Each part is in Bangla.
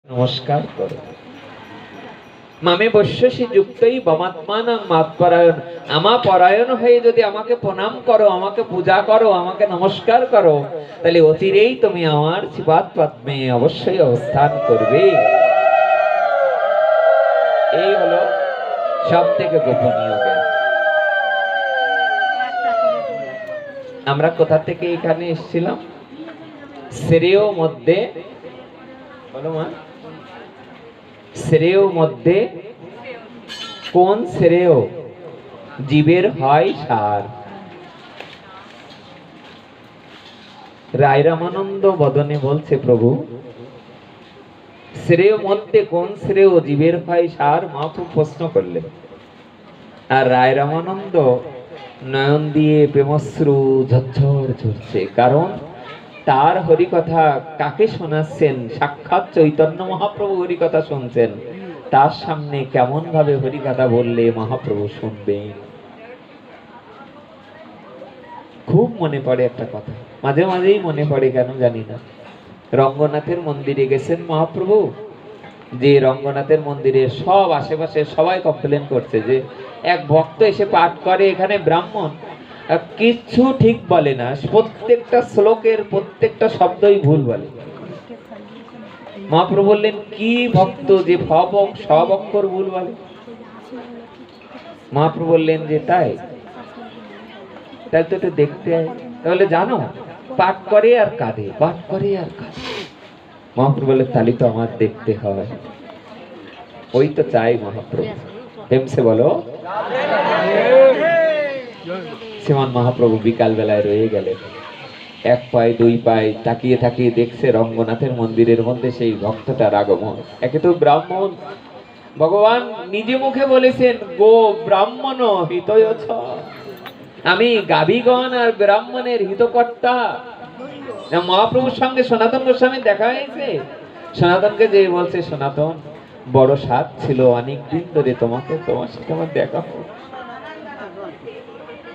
নমস্কার করো। মামে বশ্যসি যুক্তই বমাত্মানাং মাৎপরায়ণ। আমা পরায়ণ হয়ে যদি আমাকে প্রণাম করো, আমাকে পূজা করো, আমাকে নমস্কার করো, তাহলে অচিরেই তুমি আমার শ্রীপাদ পদ্মে অবশ্যই অবস্থান করবে। এই হলো সব থেকে গোপনীয় জ্ঞান। আমরা কোথা থেকে এখানে এসেছিলাম? শ্রেয় মধ্যে, বলো মা, শ্রেয় মধ্যে কোন শ্রেয়? জীবের হয় সার। রায় রামানন্দ বদনে বলছে, প্রভু শ্রেয় মধ্যে কোন শ্রেয় জীবের হয় সার? মহাপ্রভু প্রশ্ন করলেন। আর রায় রামানন্দ নয়ন দিয়ে প্রেমশ্রু ঝরঝর ঝরছে। কারণ তার হরিকথা কাকে শোনাচ্ছেন? সাক্ষাৎ চৈতন্য মহাপ্রভু হরিকথা শুনছেন। তার সামনে কেমন ভাবে হরিকথা বললে মহাপ্রভু শুনবেন? খুব মনে পড়ে একটা কথা, মাঝে মাঝেই মনে পড়ে, কেন জানি না। রঙ্গনাথের মন্দিরে গেছেন মহাপ্রভু। যে রঙ্গনাথের মন্দিরে সব আশেপাশে সবাই কমপ্লেন করছে যে এক ভক্ত এসে পাঠ করে, এখানে ব্রাহ্মণ কিছু ঠিক বলে না, প্রত্যেকটা শ্লোকের প্রত্যেকটা শব্দই ভুল বলে। মহাপ্রভু বললেন, কি ভক্ত যে সব অক্ষর ভুল বলে? মহাপ্রভু বললেন যে তাই তো একটু দেখতে হয়। তাহলে জানো, পাঠ করে আর কাঁদে, পাঠ করে আর কাঁদে। মহাপ্রভু বললেন, তাহলে তো আমার দেখতে হয়। ওই তো চাই মহাপ্রভু। হেমসে বলো। শ্রীমান মহাপ্রভু বিকাল বেলায় রয়ে গেলেন। এক পায়ে দুই পায়ে তাকিয়ে তাকিয়ে দেখছে রঙ্গনাথের মন্দিরের মধ্যে সেই ভক্তটার আগমন। একে তো ব্রাহ্মণ, ভগবান নিজে মুখে বলেছেন, গো ব্রাহ্মণ হিতয়ছ। আমি গাভীগণ আর ব্রাহ্মণের হিতকর্তা। মহাপ্রভুর সঙ্গে সনাতন গোস্বামী দেখা হয়েছে। সনাতনকে যে বলছে, সনাতন বড় স্বাদ ছিল অনেকদিন ধরে তোমার সাথে আমার দেখা হোক।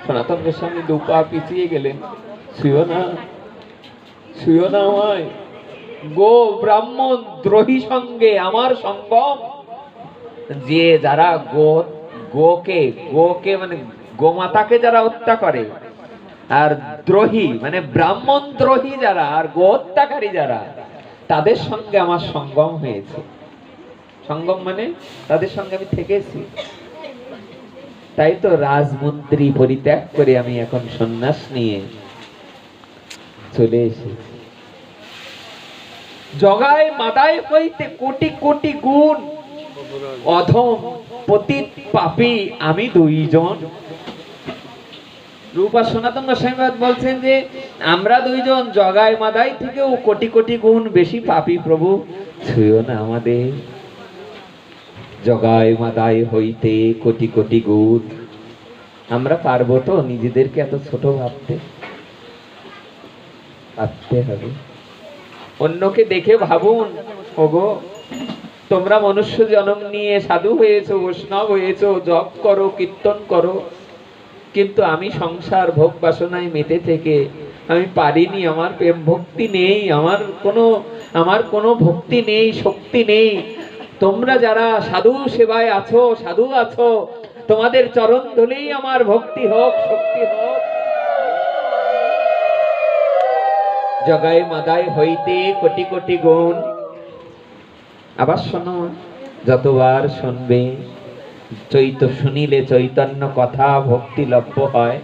সনাতন গোস্বামী দুপা পিছিয়ে গেলেন, শুয়ো না, শুয়ো না আমায়। গো ব্রাহ্মণ দ্রোহী সঙ্গে আমার সঙ্গম। যে যারা গোকে মানে গোমাতাকে যারা হত্যা করে, আর দ্রোহী মানে ব্রাহ্মণ দ্রোহী যারা, আর গো হত্যাকারী যারা, তাদের সঙ্গে আমার সঙ্গম হয়েছে। সঙ্গম মানে তাদের সঙ্গে আমি থেকেছি। তাই তো রাজমন্ত্রী পরিত্যাগ করে আমি এখন সন্ন্যাস নিয়ে চলে এসেছি। জগায় মাদায় হইতে কোটি কোটি গুণ, অধম পতিত পাপী আমি দুইজন। রূপা সনাতন গোস্বামী বলছেন যে আমরা দুইজন জগায় মাদায় থেকেও কোটি কোটি গুণ বেশি পাপী। প্রভু ছুঁয়ো না আমাদের। জগায় মাদায় হইতে কোটি কোটি গুণ। আমরা পারবো তো নিজেদেরকে এত ছোট ভাবতে? ভাবতে হবে। অন্যকে দেখে ভাবুন, ওগো তোমরা মনুষ্য জন্ম নিয়ে সাধু হয়েছো, বৈষ্ণব হয়েছো, জপ করো, কীর্তন করো, কিন্তু আমি সংসার ভোগ বাসনায় মেতে থেকে আমি পারিনি। আমার প্রেম ভক্তি নেই, আমার কোনো ভক্তি নেই, শক্তি নেই। তোমরা যারা সাধু সেবায় আছো, সাধু আছো, তোমাদের চরণ ধুলেই আমার ভক্তি হোক, শক্তি হোক। জগায় মাদায় হইতে কোটি কোটি গুণ। আবার শোনো, যতবার শুনবে, শুনিলে চৈতন্য কথা ভক্তি লভ্য হয়।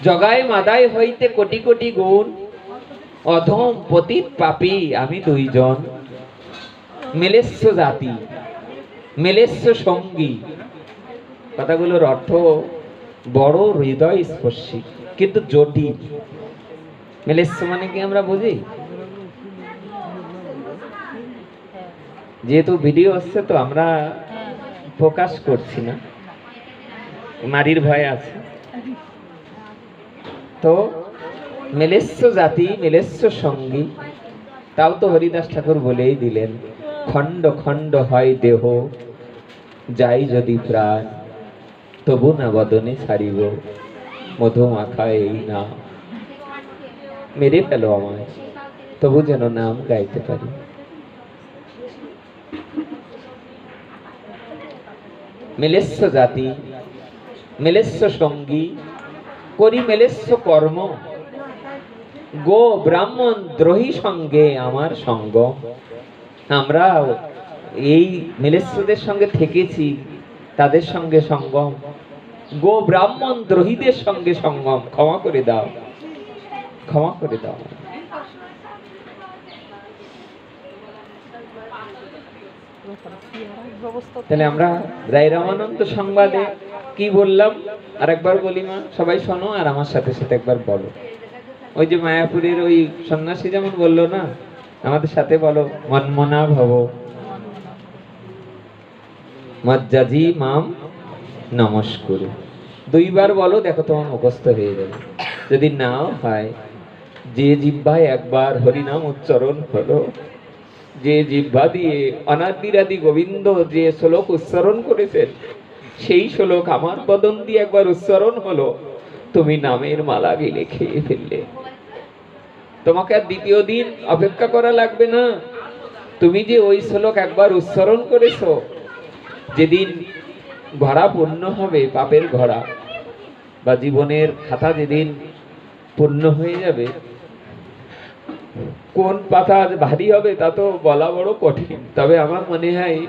জগায় মাদায় হইতে কোটি কোটি গুণ, অধম পতিত পাপী আমি দুইজন। মেলেস্য জাতি, মেলেস্য সঙ্গী। কথাগুলোর অর্থ বড় হৃদয় স্পর্শী কিন্তু জটিল। মেলেস্য মানে কি আমরা বুঝি? যেহেতু ভিডিও হচ্ছে তো আমরা প্রকাশ করছি না, মারির ভয় আছে। তো মেলেস্য জাতি, মেলেস্য সঙ্গী, তাও তো হরিদাস ঠাকুর বলেই দিলেন, খণ্ড খণ্ড হয় দেহ, যাই যদি প্রাণ, তবু না বদনে ছাড়িব মধু মাখা এই না। মেরে ফেলো আমায়, তবু যেন নাম গাইতে পারি। মেলেস্য জাতি, মেলেস্য সঙ্গী, করি মেলেস্য কর্ম, গো ব্রাহ্মণ দ্রোহী সঙ্গে আমার সঙ্গ। আমরা এই মেলেস্যদের সঙ্গে থেকেছি, তাদের সঙ্গে সঙ্গম। গো ব্রাহ্মণ দ্রোহীদের সঙ্গে সঙ্গম। ক্ষমা করে দাও, ক্ষমা করে দাও। তাহলে আমরা রায় রামানন্দ সংবাদে কি বললাম আরেকবার বলি মা, সবাই শোনো আর আমার সাথে সাথে একবার বলো। ওই যে মায়াপুরের ওই সন্ন্যাসী যেমন বললো না, আমাদের সাথে বলো, মনমনা ভব মজ্জাজি মাম নমস্কুরু। দুইবার বলো, দেখো তোমার মুখস্থ হয়ে যাবে। যদি নাও হয়, যে জিহ্বায় একবার হরিনাম উচ্চারণ হলো, যে জিহ্বা দিয়ে অনাদিরাদি গোবিন্দ যে শ্লোক উচ্চারণ করেছেন, সেই শ্লোক আমার বদন দিয়ে একবার উচ্চারণ হলো, তুমি নামের মালা গিলে খেয়ে ফেললে। তোমাকে আর দ্বিতীয় দিন অপেক্ষা করা লাগবে না। তুমি যে ওই শ্লোক একবার উচ্চারণ করেছো, যেদিন ঘোড়া পূর্ণ হবে, পাপের ঘোড়া বা জীবনের খাতা যেদিন পূর্ণ হয়ে যাবে, কোন পাতা ভারী হবে তা তো বলা বড় কঠিন। তবে আমার মনে হয়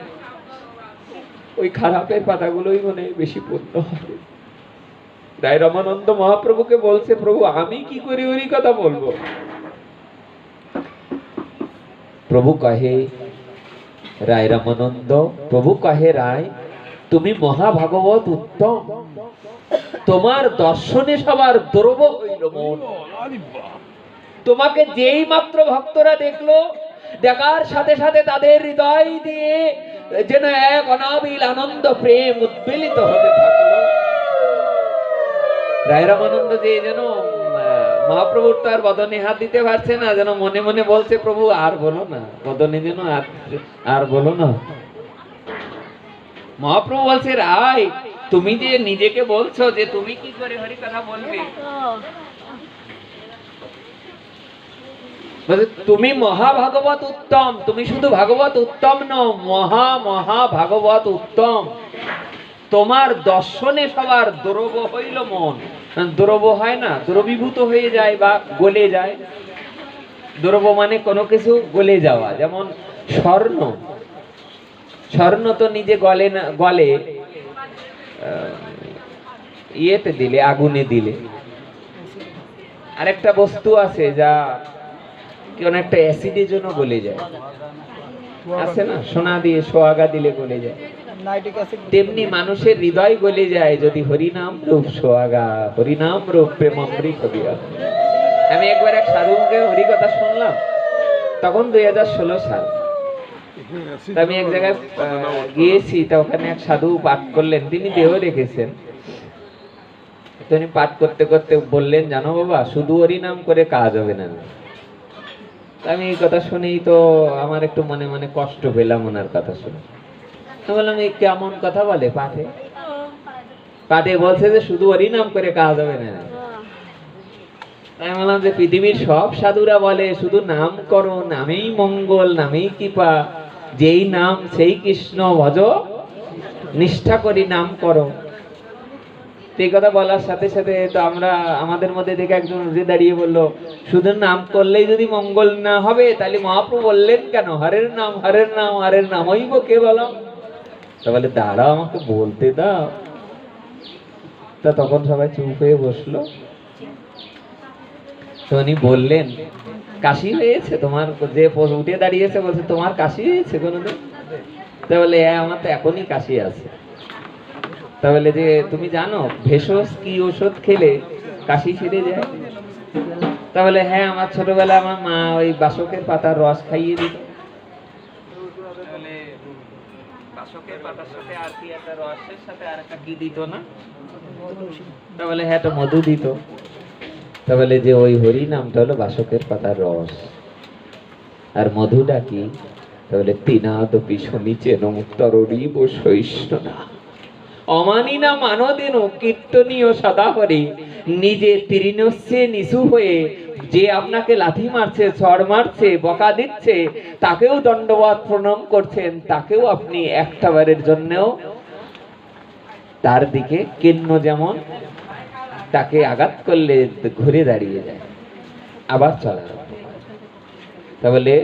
ওই খারাপের পাতাগুলোই মনে বেশি পূর্ণ হবে। রায় রামানন্দ মহাপ্রভুকে বলছে, প্রভু আমি কি করে ওই কথা বলবো? প্রভু কহে রায় রামানন্দ, প্রভু কহে রায় তুমি মহাভাগবত উত্তম, তোমার দর্শনে সবার দ্রব হইল মন। তোমাকে যেই মাত্র ভক্তরা দেখলো, দেখার সাথে সাথে তাদের হৃদয় দিয়ে যেন এক অনাবিল আনন্দ প্রেম উদ্বেলিত হতে থাকলো। রায় রামানন্দ যে যেন মহাপ্রভুর তার বদনে হাত দিতে পারছে না, যেন মনে মনে বলছে, প্রভু আর বলো না, বদনে যেন আর বলো না। মহাপ্রভু বলছে, রায় তুমি যে নিজেকে বলছো যে তুমি কি করে হরি কথা বলবে, তুমি মহাভাগবত উত্তম। তুমি শুধু ভাগবত উত্তম নও, মহা মহা ভাগবত উত্তম। তোমার দর্শনে সবার দ্রব হইল মন। দ্রব হয় না, দ্রবীভূত হয়ে যায় বা গলে যায়। দ্রব মানে কোনো কিছু গলে যাওয়া। যেমন স্বর্ণ, স্বর্ণ তো নিজে গলে না, গলে ইয়েতে দিলে, আগুনে দিলে। আরেকটা বস্তু আছে যা কোন একটা অ্যাসিডের জন্য গলে যায়, আছে না, সোনা দিয়ে সোহাগা দিলে গলে যায়। তেমনি মানুষের হৃদয় গলে যায় যদি হরিনাম রূপ সোহাগা, হরিনাম রূপ প্রেমামৃত দিয়া। আমি একবার এক সাধুকে হরি কথা শুনলাম, তখন 2016 সাল। আমি এক জায়গায় গিয়েছি, তা ওখানে এক সাধু পাঠ করলেন, তিনি দেহ রেখেছেন। তিনি পাঠ করতে করতে বললেন, জানো বাবা, শুধু হরিনাম করে কাজ হবে না। আমি এই কথা শুনেই তো আমার একটু মনে মনে কষ্ট পেলাম ওনার কথা শুনে। বললাম, এই কেমন কথা বলে পাঠে? পাঠে বলছে যে শুধু হরিনাম করে কাজ হবে না। আমি বললাম যে পৃথিবীর সব সাধুরা বলে শুধু নাম করো, নামেই মঙ্গল, নামেই কৃপা, যেই নাম সেই কৃষ্ণ ভজ, নিষ্ঠা করি নাম করো। এই কথা বলার সাথে সাথে তো আমরা আমাদের মধ্যে থেকে একজন উঠে দাঁড়িয়ে বললো, শুধু নাম করলেই যদি মঙ্গল না হবে, তাহলে মহাপ্রভু বললেন কেন হরের নাম হরের নাম হরের নাম হইব কে বলো? তা বলে, দাঁড়াও আমাকে বলতে দাও। তা তখন সবাই চুপ হয়ে বসলো। তো উনি বললেন, কাশি হয়েছে তোমার? যে উঠে দাঁড়িয়েছে বলছে, তোমার কাশি হয়েছে কোনোদিন? তা বলে, হ্যাঁ আমার তো এখনই কাশি আছে। তা বলে যে তুমি জানো ভেষজ কি ওষুধ খেলে কাশি সেরে যায়? তা বলে, হ্যাঁ আমার ছোটবেলা আমার মা ওই বাসকের পাতার রস খাইয়ে দিত। বাসকের পাতার সাথে আর কি একটা রসের সাথে আর একটা কি দিত না? তা বলে, হ্যাঁ তো মধু দিত। তা বলে যে ওই হরি নামটা হলো বাসকের পাতার রস, আর মধুটা কি? তা বলে, তিনাদপি সমীচেন তরণীব সহিষ্ণুনা অমানি না মানদেন কীর্তনীয় সদা হরে, নিজে তৃণস্যে নিশু হয়ে যে আপনাকে লাথি মারছে, ছড় মারছে, বকা দিচ্ছে, তাকেও দণ্ডবত প্রণাম করছেন, তাকেও আপনি একটা বারের জন্যও তার দিকে কেন্ন, যেমন তাকে আঘাত করলে ঘুরে দাঁড়িয়ে যায়, আবার চলা। তাহলে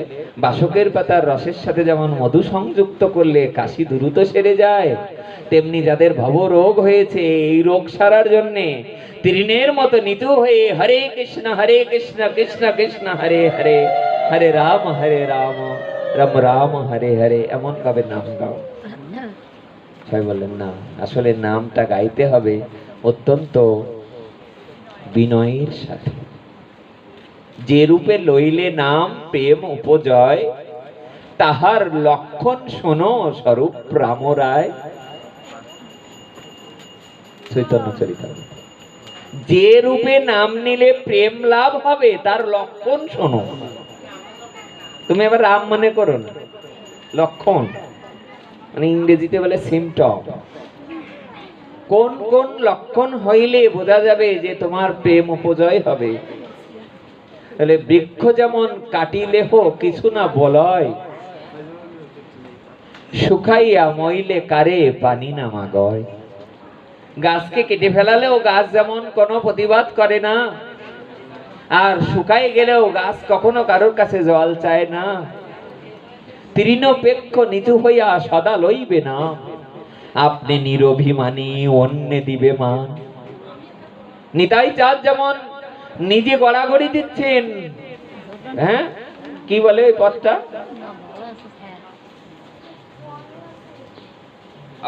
বাসকের পাতার রসের সাথে যেমন মধু সংযুক্ত করলে কাশি দ্রুত সেরে যায়, তেমনি যাদের ভবরোগ হয়েছে এই রোগ সারার জন্যে তৃণের মতো নিতু হয়ে হরে কৃষ্ণ কৃষ্ণ কৃষ্ণ হরে হরে, হরে রাম রাম রাম হরে হরে, এমন ভাবে নাম গাও। সবাই বললেন না, আসলে নামটা গাইতে হবে অত্যন্ত বিনয়ের সাথে। যে রূপে লইলে নাম প্রেম উপজয়, তাহার লক্ষণ শোনো স্বরূপ রাম রায়। চৈতন্য চরিতামৃত। যে রূপে নাম নিলে প্রেম লাভ হবে তার লক্ষণ শোনো। তুমি এবার রাম মনে করো না, লক্ষণ মানে ইংরেজিতে বলে সিমটম। কোন কোন লক্ষণ হইলে বোঝা যাবে যে তোমার প্রেম উপজয় হবে। তাহলে বৃক্ষ যেমন কাটিলেহ কিছু না বলয়, শুকাইয়া মইলে কারে পানি না মাগয়। গাছকে কেটে ফেলালেও গাছ যেমন কোনো প্রতিবাদ করে না, আর শুকাই গেলেও গাছ কখনো কারোর কাছে জল চায় না। তৃণপেক্ষ নিচু হইয়া সদা লইবে না, আপনি নিরভিমানী অন্যে দিবে মান। নিতাই চাঁদ যেমন নিজে গড়াগড়ি দিচ্ছেন, হ্যাঁ কি বলে ওই পথটা,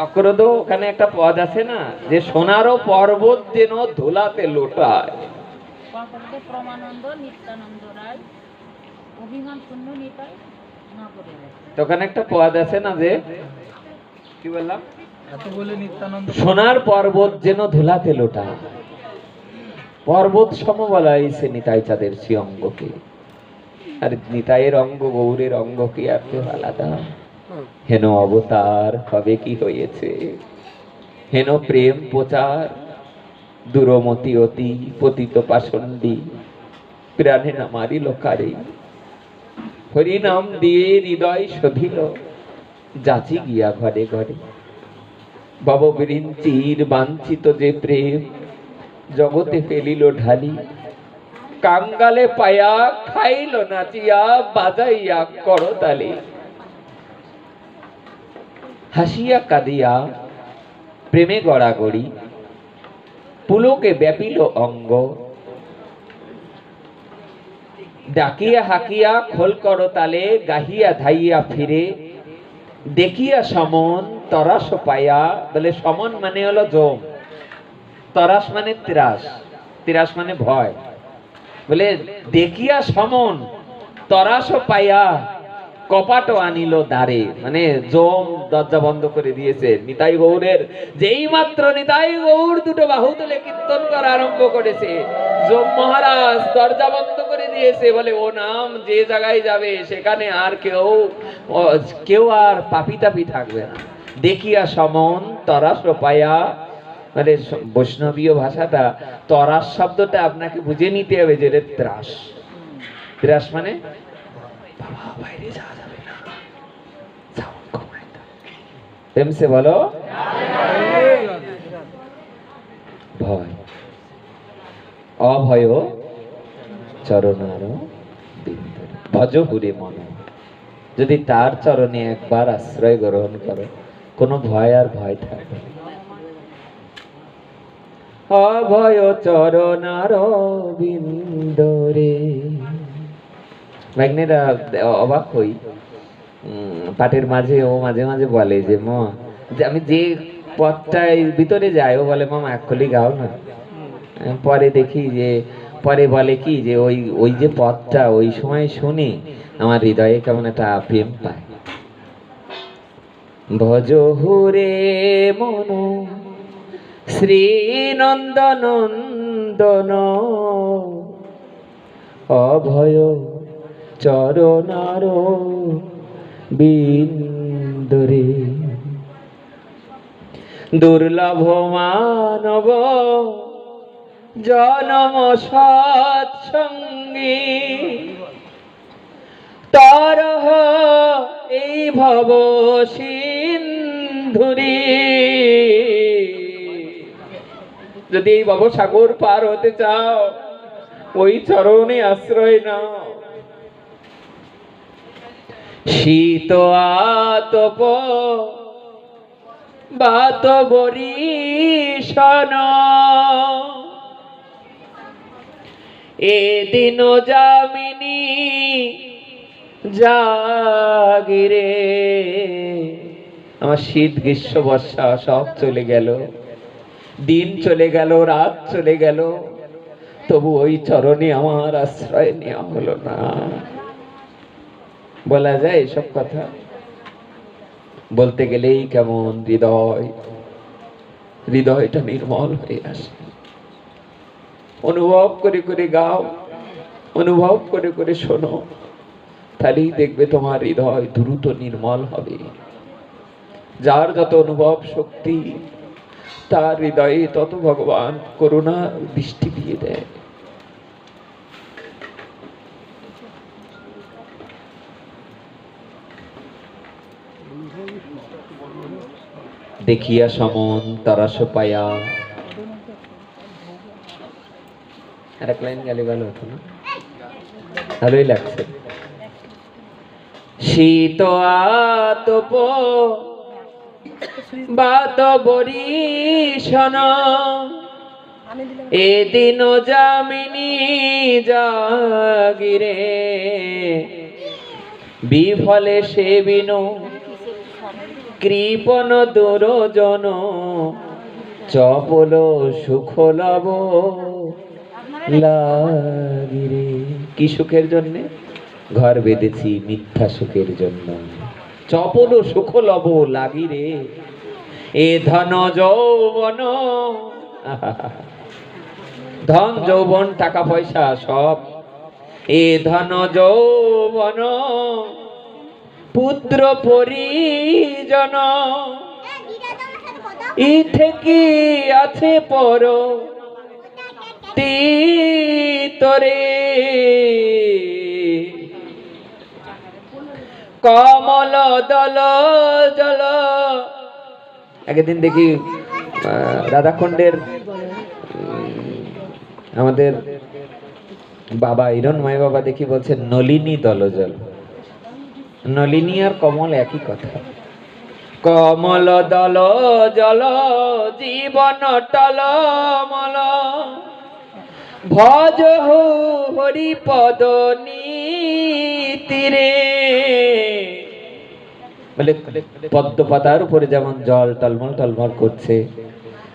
অক্রদ, ওখানে একটা পদ আছে না, যে সোনারও পর্বত যেন ধুলাতে লোটায়। ওখানে একটা পদ আছে না, যে কি বললাম, সোনার পর্বত যেন ধুলাতে লোটায়। পর্বত সম বলা হয়েছে নিতাই চাঁদের শ্রী অঙ্গকে। আর নিতাইয়ের অঙ্গ গৌরের অঙ্গ কি আর কেউ আলাদা? হেন অবতার হবে কি হয়েছে, হেন প্রেম প্রচার, দুরমতি অতি পতিত পাষণ্ডী, প্রাণে না মারিল কারে। হরি নাম দিয়ে হৃদয় শোধিল, যাচি গিয়া ঘরে ঘরে। ভববৃন্চির বাঞ্ছিত যে প্রেম, জগতে ফেলিল ঢালি। কাঙ্গালে পায়া খাইল নাচিয়া, বাজাইয়া করতালি। হাসিয়া কাঁদিয়া প্রেমে গড়াগড়ি, পুলকে ব্যাপিল অঙ্গ। ডাকিয়া হাকিয়া খোল করতালে, গাহিয়া ধাইয়া ফিরে। দেখিয়া সমন তরাস পায়া, বলে সমন মানে হলো জম, তরাস মানে ত্রাস, ত্রাস মানে ভয়। বলে দেখিয়া সমন তরাস পাইয়া, কপাট আনিল দ্বারে, মানে জম দরজা বন্ধ করে দিয়েছে নিতাই গৌরের। যেই মাত্র নিতাই গৌর দুটো বাহু তুলে কীর্তন করা আরম্ভ করেছে, জম মহারাজ দরজা বন্ধ করে দিয়েছে। বলে ও নাম যে জায়গায় যাবে সেখানে আর কেউ আর পাপি তাপি থাকবে না। দেখিয়া সমন তরাস পাইয়া, মানে বৈষ্ণবীয় ভাষাটা তরাস শব্দটা আপনাকে বুঝে নিতে হবে যে ত্রাস। ত্রাস মানে বাবা বাইরে যাওয়া যাবে না, প্রেমসে বলো ভয়। অভয় চরণার বিন্দরে, ভজ হুরে মন। যদি তার চরণে একবার আশ্রয় গ্রহণ করো, কোনো ভয় আর ভয় থাকবে। অভয় চরণার বিন্দরে। ভাগ্নেরা অবাক হই, পাঠের মাঝে ও মাঝে মাঝে বলে যে মা, আমি যে পথটায় ভিতরে যাই, ও বলে মামা একলি গাও না। পরে দেখি যে, পরে বলে কি যে ওই যে পথটা ওই সময় শুনি আমার হৃদয়ে কেমন একটা প্রেম পায়। ভজ হুরে মন শ্রী নন্দনন্দন, অভয় চরণার বিন্দরে। দুর্লভ মানব জনম সৎসঙ্গী তারহ এই ভব সিন্ধুরি। যদি এই ভব সাগর পার হতে চাও ওই চরণে আশ্রয় নাও। শীত আতপ বাত বরিশন এদিন যামিনী জাগিরে। আমার শীত গ্রীষ্ম বর্ষা সব চলে গেল, দিন চলে গেল, রাত চলে গেল, তবু ওই চরণে আমার আশ্রয় নেওয়া হলো না। বলা যায় এসব কথা? বলতে গেলেই কেমন হৃদয়টা নির্মল হয়ে আসে। অনুভব করে করে গাও, অনুভব করে করে শোনো, তাহলেই দেখবে তোমার হৃদয় দ্রুত নির্মল হবে। যার যত অনুভব শক্তি তার হৃদয়ে তত ভগবান করুণা দৃষ্টি দিয়ে দেয়। দেখিয়া সমন তারাস পায়া, আরেক লাইন গালি ভালো হতো না? ভালোই লাগছে। শীত আতপ বাত বরিশন এদিন যামিনী জাগিরে। বিফলে সেবিন কৃপণ দুরজন চপল সুখ লব লাগিরে। কি সুখের জন্য? ঘর বেঁধেছি মিথ্যা সুখের জন্য। চপল সুখ লব লাগিরে এ ধন যৌবন। ধন যৌবন টাকা পয়সা সব, এ ধন যৌবন পুত্র পরিজন ই থেকে আছে পর তিতরে। কমল দল জল। একদিন দেখি রাধাকুণ্ডের আমাদের বাবা হিরণময় বাবা দেখি বলছেন নলিনী দলজল। নলিনী আর কমল একই কথা। কমল দল জল জীবন টলমল ভজ হরিপদ নীতিরে। বলে পদ্ম পাতার উপরে যেমন জল টলমল টলমল করছে,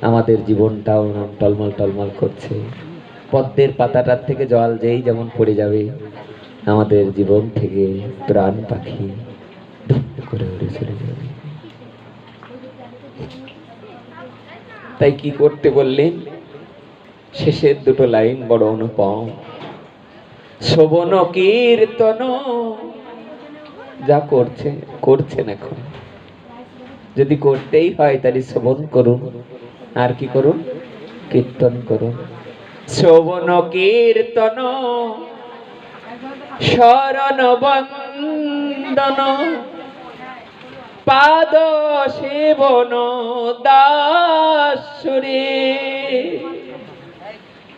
আমাদের জীবনটাও টলমল টলমল করছে। পদ্মের পাতাটার থেকে জল যেই যেমন পড়ে যাবে, আমাদের জীবন থেকে প্রাণ পাখি করে উড়ে চলে যাবে। তাই কি করতে বললেন? শেষের দুটো লাইন বড় অনুপম। শোভন কীর্তন যা করছেন এখন, যদি করতেই হয় তাহলে শোভন করুন, আর কি করুন? কীর্তন করুন। শোভন কীর্তন শরণ বন্দন পাদ সেবন দাসুরে।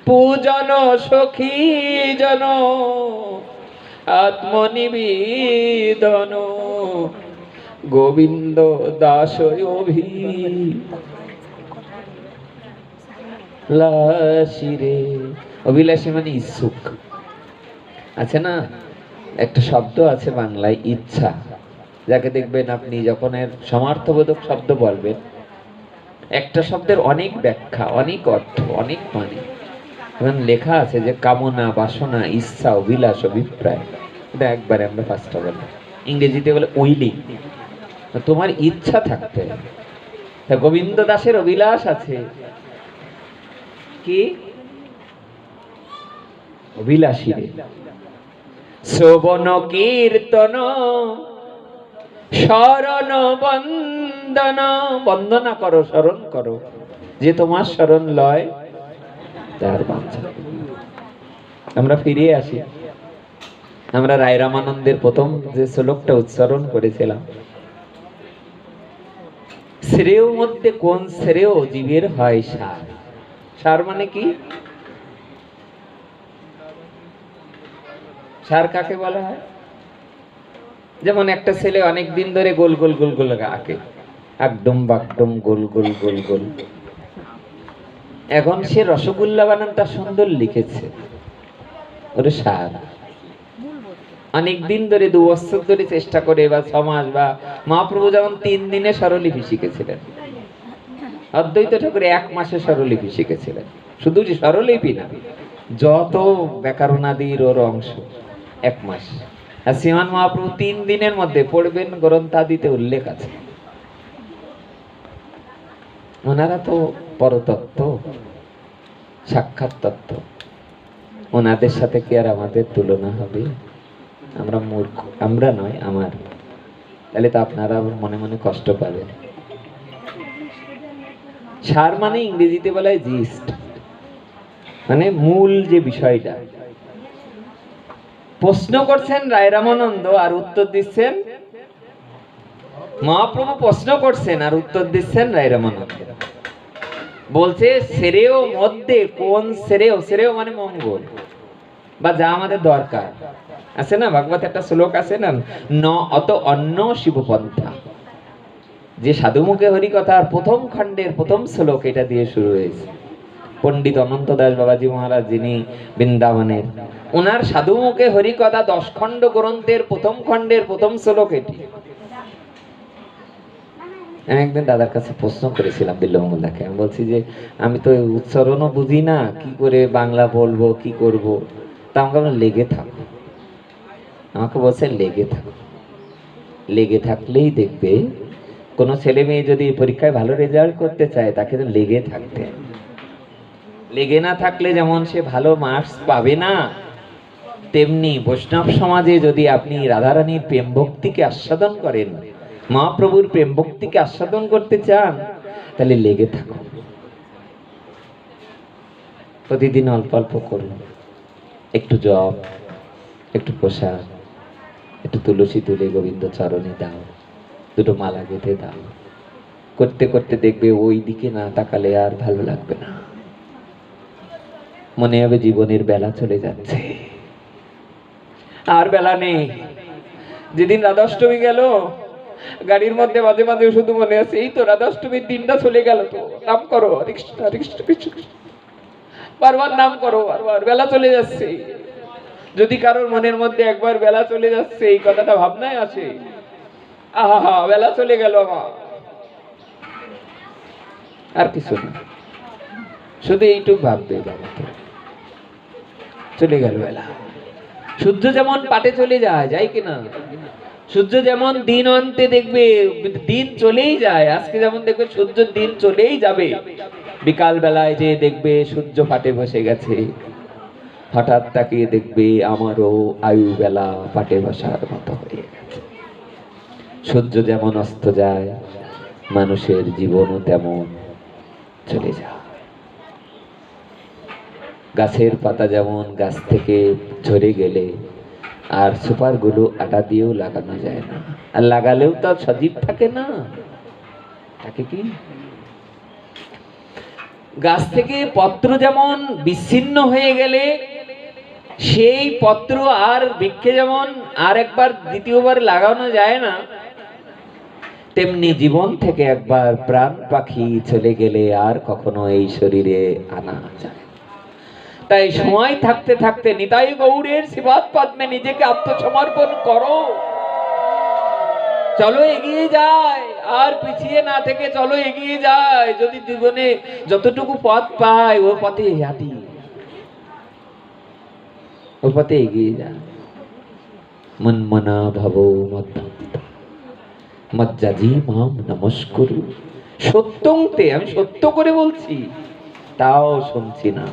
পূজন সখী জন আত্মনিবেদন গোবিন্দ দাস অভিলাষী রে। অভিলাষী মানে ইচ্ছুক। আছে না একটা শব্দ আছে বাংলায়, ইচ্ছা, যাকে দেখবেন আপনি যখন এর সমার্থবোধক শব্দ বলবেন, একটা শব্দের অনেক ব্যাখ্যা, অনেক অর্থ, অনেক মানে। এবং লেখা আছে যে কামনা, বাসনা, ইচ্ছা, অভিলাষ, অভিপ্রায়, এটা একবারে আমরা ফার্স্টে বলি। ইংরেজিতে বলে উইলিং। তোমার ইচ্ছা থাকতে। গোবিন্দ দাসের অভিলাষ আছে কি? অভিলাষী রে। শ্রবণ কীর্তন শরণ বন্দন। বন্দনা করো, স্মরণ করো, যে তোমার শরণ লয় তার বাঞ্ছা। আমরা ফিরে আসি, আমরা রায় রামানন্দের প্রথম যে শ্লোকটা উচ্চারণ করেছিলাম, শ্রেয় মধ্যে কোন শ্রেয় জীবের হয় সার। সার মানে কি? সার কাকে বলা হয়? যেমন একটা ছেলে অনেক দিন ধরে গোল গোল গোল গোল আঁকে, একদম বাকডম গোল গোল গোল গোল, এখন সে রসগোল্লা বানানটা সুন্দর লিখেছে, ওরে সার। অনেকদিন ধরে 2 বছর ধরে চেষ্টা করে বা 6 মাস, বা মহাপ্রভু যেমন 3 দিনে স্বরলিপি শিখেছিলেন, অদ্বৈত ঠাকুর 1 মাসে স্বরলিপি শিখেছিলেন। শুধু যে স্বরলিপি না, যত ব্যাকরণাদির ওর অংশ 1 মাস। আর শ্রীমান মহাপ্রভু 3 দিনের মধ্যে পড়বেন, গ্রন্থাদিতে উল্লেখ আছে। ওনারা তো পরতত্ত্ব, সাক্ষাৎ তত্ত্ব, ওনাদের সাথে কি আর আমাদের তুলনা হবে? আমরা মূর্খ, আমরা নয়, আমার। তাহলে তো আপনারা মনে মনে কষ্ট পাবেন। সার মানে ইংরেজিতে বলা হয় জিস্ট, মানে মূল যে বিষয়টা। প্রশ্ন করছেন রায় রামানন্দ আর উত্তর দিচ্ছেন মহাপ্রভু। প্রশ্ন করছেন আর উত্তর দিচ্ছেন রায় রামানন্দ। বলছে শ্রেয় মধ্যে কোন শ্রেয়? শ্রেয় মানে মঙ্গল, বা যা আমাদের দরকার। আছে না ভাগবত একটা শ্লোক আছে না, ন অত অন্য শিবপন্থা, যে সাধুমুখে হরি কথার প্রথম খণ্ডের প্রথম শ্লোক এটা দিয়ে শুরু হয়েছে। পণ্ডিত অনন্ত দাস বাবাজি মহারাজ, যিনি বৃন্দাবনের, ওনার সাধুমুখে হরি কথা 10 খণ্ড গ্রন্থের প্রথম খণ্ডের প্রথম শ্লোক এটি। আমি একদিন দাদার কাছে প্রশ্ন করেছিলাম, বিল্লমঙ্গলদাকে, আমি বলছি যে আমি তো উচ্চারণও বুঝি না, কি করে বাংলা বলবো, কি করব? তা আমাকে লেগে থাকো। আমাকে বলছে লেগে থাকো, লেগে থাকলেই দেখবে কোনো ছেলে মেয়ে যদি পরীক্ষায় ভালো রেজাল্ট করতে চায়, তাকে তো লেগে থাকতে। লেগে না থাকলে যেমন সে ভালো মার্কস পাবে না, তেমনি বৈষ্ণব সমাজে যদি আপনি রাধারানীর প্রেম ভক্তিকে আস্বাদন করেন, মহাপ্রভুর প্রেম ভক্তিকে আস্বাদন করতে চান, তাহলে লেগে থাকুন। প্রতিদিন অল্প অল্প করুন, একটু জপ, একটু প্রসাদ, একটু তুলসী তুলে গোবিন্দ চরণে দাও, 2টো মালা গেঁথে দাও। করতে করতে দেখবে ওই দিকে না তাকালে আর ভালো লাগবে না, মনে হবে জীবনের বেলা চলে যাচ্ছে, আর বেলা নেই। যেদিন রাধাষ্টমী গেল, গাড়ির মধ্যে মাঝে মাঝে শুধু মনে আছে, এই তো রাধাষ্টমীর দিনটা চলে গেল, তো নাম করো হরে কৃষ্ণ হরে কৃষ্ণ কৃষ্ণ কৃষ্ণ, বারবার নাম করো, বারবার বেলা চলে যাচ্ছে। যদি কারোর মনের মধ্যে একবার বেলা চলে যাচ্ছে এই কথাটা ভাবনায় আসে, আহা বেলা চলে গেল আমার, আর কিছু না, শুধু এইটুকু ভাববে, চলে গেল বেলা। সূর্য যেমন পাটে চলে যায়, যায় কিনা? সূর্য যেমন দিন অন্তে দেখবে দিন চলেই যায়, আজকে যেমন দেখবে সূর্যের দিন চলেই যাবে, বিকাল বেলায় যে দেখবে সূর্য পাটে বসে গেছে, হঠাৎ তাকিয়ে দেখবে আমারও আয়ু বেলা পাটে বসার মতো হয়ে গেছে। সূর্য যেমন অস্ত যায়, মানুষের জীবনও তেমন চলে যায়। গাছের পাতা যেমন গাছ থেকে ঝরে গেলে আর সুপারগুলো আটা দিয়েও লাগানো যায় না, আর লাগালেও তো সজীব থাকে না, থাকে কি? গাছ থেকে পত্র যেমন বিচ্ছিন্ন হয়ে গেলে সেই পত্র আর বৃক্ষে যেমন আর একবার দ্বিতীয়বার লাগানো যায় না, তেমনি জীবন থেকে একবার প্রাণ পাখি চলে গেলে আর কখনো এই শরীরে আনা যায়। তাই সময় থাকতে থাকতে নিতাই গৌরের শ্রীপাদ পদ্মে নিজেকে আত্মসমর্পণ করো, চলো এগিয়ে যায়, আর পিছিয়ে না থেকে চলো এগিয়ে যায়। যদি জীবনে যতটুকু পথ পায় ও পথে হাঁটি, ও পথে এগিয়ে যায়। মনমনা ভব মজ্জাজি মাম নমস্কুরু। সত্যংতে, আমি সত্য করে বলছি, তাও শুনছি না।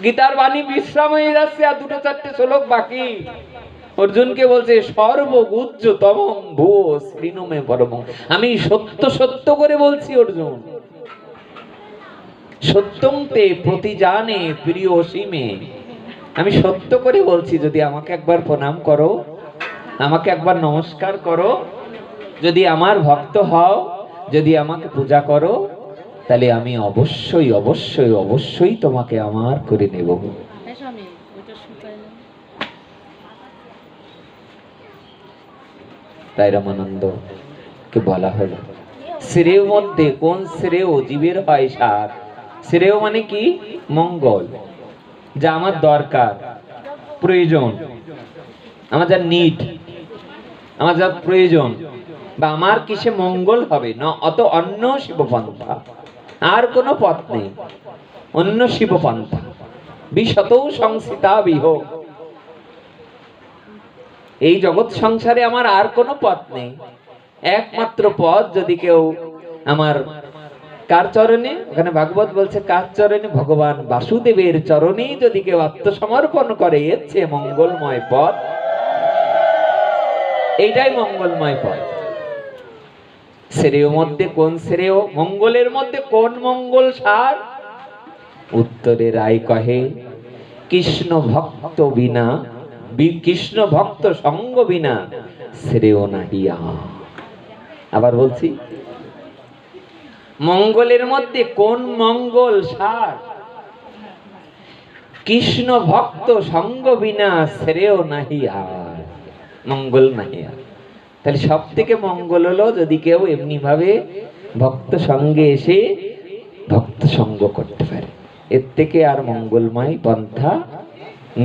গীতার বাণী বিশ্রাম হয়ে যাচ্ছে, আর 2-4টে শ্লোক বাকি। অর্জুনকে বলছে সর্বগুজ্জ তমং ভুয়ো শ্রীনুমে পরম। আমি সত্য সত্য করে বলছি অর্জুন, সত্যং তে প্রতিজানে প্রিয় অসীমে। আমি সত্য করে বলছি, যদি আমাকে একবার প্রণাম করো, আমাকে একবার নমস্কার করো, যদি আমার ভক্ত হও, যদি আমাকে পূজা করো, তাহলে আমি অবশ্যই অবশ্যই অবশ্যই তোমাকে আমার করে নেব। তাই রামানন্দ কে বলা হলো শ্রেয় মধ্যে কোন শ্রেয় জীবের হয় সার। শ্রেয় মানে কি? মঙ্গল, যা আমার দরকার, প্রয়োজন, আমার যা নিড, আমার যা প্রয়োজন, বা আমার কিসে মঙ্গল হবে না, অত অন্য শিবপন্থা, আর কোনো পথ নেই, অন্য শিবপন্থা। বিশত সংসিতা বিহ, এই জগৎ সংসারে আমার আর কোনো পথ নেই, একমাত্র পথ যদি কেউ আমার কার চরণে, ওখানে ভাগবত বলছে কার চরণে, ভগবান বাসুদেবের চরণে যদি কেউ আত্মসমর্পণ করে, এর চেয়ে মঙ্গলময় পথ, এইটাই মঙ্গলময় পথ। শ্রেয় মধ্যে কোন শ্রেয়, মঙ্গলের মধ্যে কোন মঙ্গল সার? উত্তরে রায় কহে কৃষ্ণ ভক্ত বিনা, কৃষ্ণ ভক্ত সঙ্গ বিনা শ্রেয় নাহিয়া। আবার বলছি, মঙ্গলের মধ্যে কোন মঙ্গল সার? কৃষ্ণ ভক্ত সঙ্গ বিনা শ্রেয় নাহিয়া, মঙ্গল নাহিয়া। তাহলে সব থেকে মঙ্গল হলো যদি কেউ এমনি ভাবে ভক্ত সঙ্গে এসে ভক্ত সঙ্গ করতে পারে, এর থেকে আর মঙ্গলময় পন্থা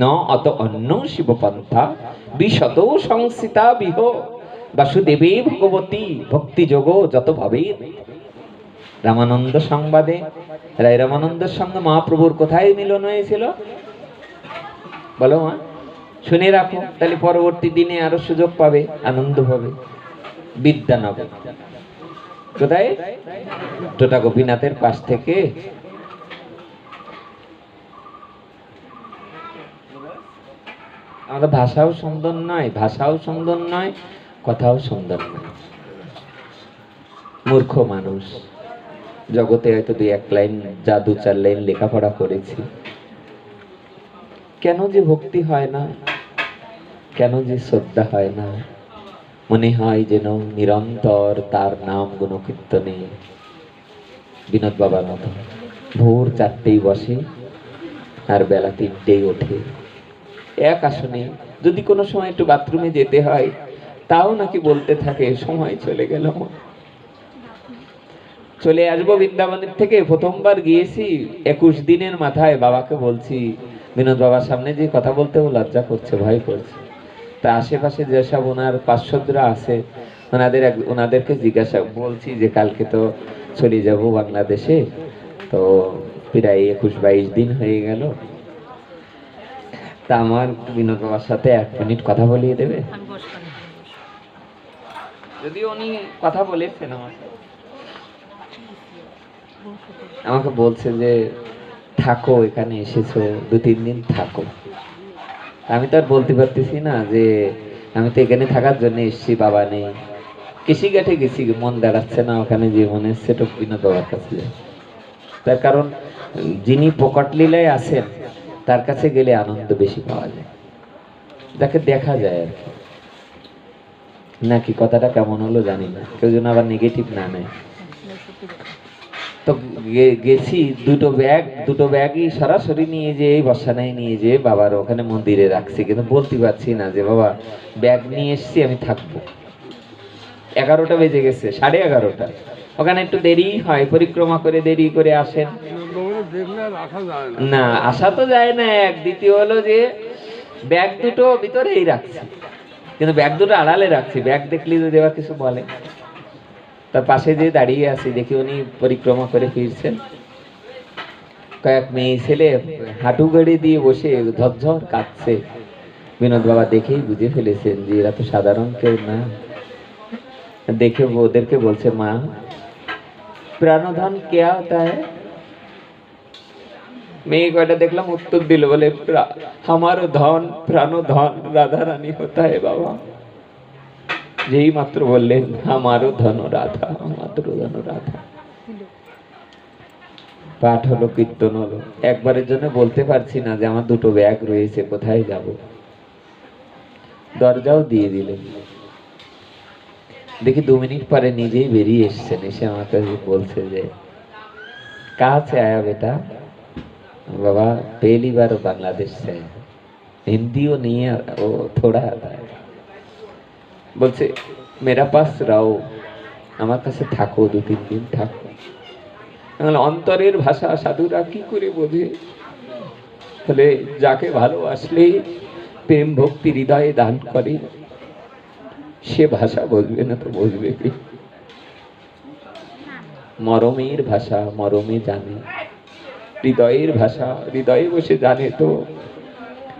ন অত অন্য শিব পন্থা। বিশত সংসিতা বিহ বাসুদেবে ভগবতী ভক্তি যোগ যত ভাবে। রামানন্দ সংবাদে রায় রামানন্দের সঙ্গে মহাপ্রভুর কোথায় মিলন হয়েছিল বলো মা? শুনে রাখো, তাহলে পরবর্তী দিনে আরো সুযোগ পাবে, আনন্দ পাবে। বিদ্যানগর কোথায়? টোটা গোপীনাথের পাশ থেকে আমাদের ভাষাও সুন্দর নয়, ভাষাও সুন্দর নয়, কথাও সুন্দর নয়। মূর্খ মানুষ, জগতে হয়তো দুই এক লাইন যা দু চার লাইন লেখাপড়া করেছি, কেন যে ভক্তি হয় না, কেন যে শ্রদ্ধা হয় না? মনে হয় যেন নিরন্তর তার নাম গুণকীর্তনে বিনোদ বাবার মতো ভোর 4টেই বসে আর বেলা 3টেই ওঠে এক আসনে। যদি কোনো সময় একটু বাথরুমে যেতে হয়, তাও নাকি বলতে থাকে সময় চলে গেল, চলে আসবো বৃন্দাবনের থেকে। প্রথমবার গিয়েছি 21 দিনের মাথায় বাবাকে বলছি, বিনোদ বাবার সামনে যে কথা বলতে লজ্জা করছে, ভয় করছে। তা আশেপাশে যেসব ওনার পার্শ্বদরা আছে, ওনাদেরকে জিজ্ঞাসা বলছি যে কালকে তো চলে যাব বাংলাদেশে, তো প্রায় 21-22 দিন হয়ে গেল, তা আমার বিনোদ বাবার সাথে 1 মিনিট কথা বলিয়ে দেবে? যদি উনি কথা বলেছেন আমাকে বলছে যে থাকো, এখানে এসেছো 2-3 দিন থাকো। আমি তো আর বলতে পারতেছি না যে আমি তো এখানে থাকার জন্য এসেছি, বাবা নেই। কৃষিঘাটে গেছি, মন দাঁড়াচ্ছে না, ওখানে যে মনে হচ্ছে তো বিনোদ বাবার কাছে। তার কারণ যিনি প্রকট লীলায় আছেন তার কাছে গেলে আনন্দ বেশি পাওয়া যায়, যাকে দেখা যায় আর কি। নাকি কথাটা কেমন হলো জানি না, কেউ যেন আবার নেগেটিভ না নেয়। তো গেছি, দুটো ব্যাগই সরাসরি নিয়ে যে বসানায় নিয়ে যে বাবার ওখানে মন্দিরে রাখছি, কিন্তু বলতে পারছি না যে বাবা ব্যাগ নিয়ে এসছি, আমি থাকবো। 11টা বেজে গেছে, 11:30। ওখানে একটু দেরি হয়, পরিক্রমা করে দেরি করে আসেন না, আসা তো যায় না। দ্বিতীয় হলো যে ব্যাগ দুটো ভিতরেই রাখছি, কিন্তু ব্যাগ দুটো আড়ালে রাখছি, ব্যাগ দেখলি যদি এবার কিছু বলে। তার পাশে যে দাঁড়িয়ে আছি, দেখি উনি পরিক্রমা করে ফিরছেন, কয়েক মেয়ে ছেলে হাঁটু গেড়ে দিয়ে বসে ঝরঝর কাঁদছে। বিনোদ বাবা দেখেই বুঝে ফেলেছেন যে এরা তো সাধারণ কেউ না। দেখে ওদেরকে বলছে, মা প্রাণধন কে হতা है? মেয়ে কয়টা দেখলাম উত্তর দিল, বলে আমারও ধন প্রাণধন রাধা রানী হতা है বাবা। যেই মাত্র বললেন আমারও ধন রাধা, আমারও ধন রাধা, পাঠ হলো, কীর্তন হলো, একবারের জন্য বলতে পারছি না যে আমার দুটো ব্যাগ রয়েছে, কোথায় যাব। দরজাও দিয়ে দিলেন। দেখি 2 মিনিট পরে নিজেই বেরিয়ে এসছেন, এসে আমার কাছে বলছে যে कहाँ से आया बेटा? बाबा पहली बार बांग्लादेश से है, हिंदी वो नहीं है, वो थोड़ा आता है। বলছে मेरा पास रहो, আমার কাছে থাকো, 2-3 দিন থাকো। অন্তরের ভাষা সাধুরা কি করে বোঝে? বলে যাকে ভালোবাসলে প্রেম ভক্তি হৃদয়ে দান করে, সে ভাষা বুঝবে না তো বুঝবে কি? মরমের ভাষা মরমে জানে, হৃদয়ের ভাষা হৃদয়ে বসে জানে। তো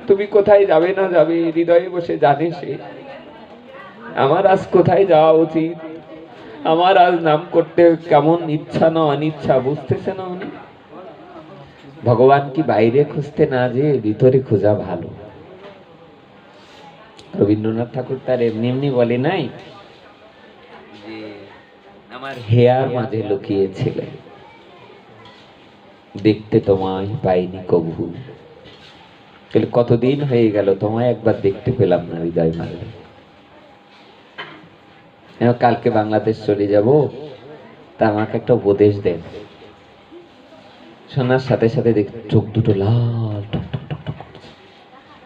তুমি কোথায় যাবে না যাবে, হৃদয়ে বসে জানে সে। আমার আজ কোথায় যাওয়া উচিত, আমার আজ নাম করতে কেমন ইচ্ছা না অনিচ্ছা, বুঝতেছে না উনি। ভগবান কি বাইরে খুঁজতে না যে ভিতরে খোঁজা ভালো। রবীন্দ্রনাথ ঠাকুর তার এমনি এমনি বলে নাই যে আমার হেয়ার মাঝে লুকিয়েছিলে, দেখতে তোমায় পাইনি কবু। কতদিন হয়ে গেল তোমায় একবার দেখতে পেলাম না হৃদয় মাঝে। কালকে বাংলাদেশ চলে যাব, তা আমাকে একটা উপদেশ দেন। শোনার সাথে সাথে দেখ চোখ দুটো লাল টক টক টক টক করছে।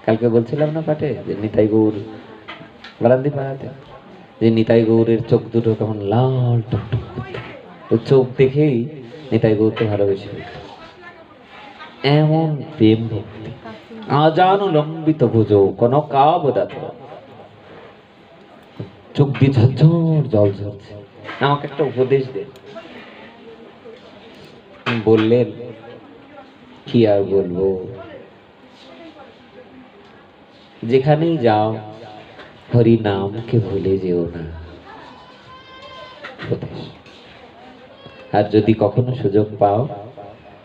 কালকে বলছিলাম না পাঠে যে নিতাই গৌর বারান্দি পাড়াতে, যে নিতাই গৌরের চোখ দুটো কেমন লাল টক টক করতো। চোখ দেখেই নিতাই গৌরকে ভালোবেসে এমন প্রেম ভক্তি, আজানুলম্বিত ভুজো কোন কাবদাত, চোখ দিয়ে ঝরঝর জল ঝরছে। আমাকে একটা উপদেশ দেন। বললেন কি আর বলবো, যেখানেই যাও হরি নামকে ভুলে যেও না। আর যদি কখনো সুযোগ পাও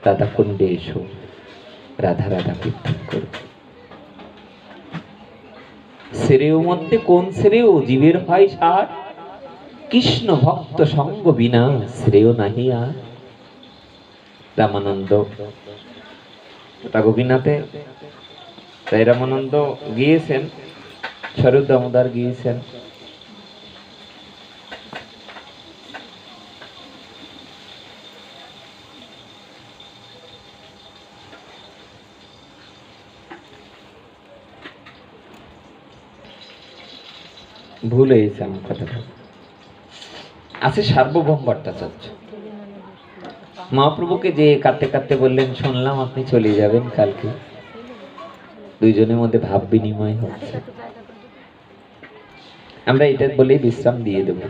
রাধা কুণ্ডে এসো, রাধা রাধা কীর্তন করো। শ্রেয় মধ্যে কোন শ্রেয়, জীবের হয় সার, কৃষ্ণ ভক্ত সঙ্গ বিনা শ্রেয় নাহি আর। রামানন্দ গোপীনাথে তাই রামানন্দ গিয়েছেন, স্বরূপ দামোদর গিয়েছেন। ভুল হয়েছে আমার কথাটা। আছে সার্বভৌম ভট্টাচার্য, মহাপ্রভুকে যে কাঁদতে কাঁদতে বললেন শুনলাম আপনি চলে যাবেন কালকে। দুইজনের মধ্যে ভাব বিনিময় হচ্ছে। আমরা এটা বলেই বিশ্রাম দিয়ে দেব,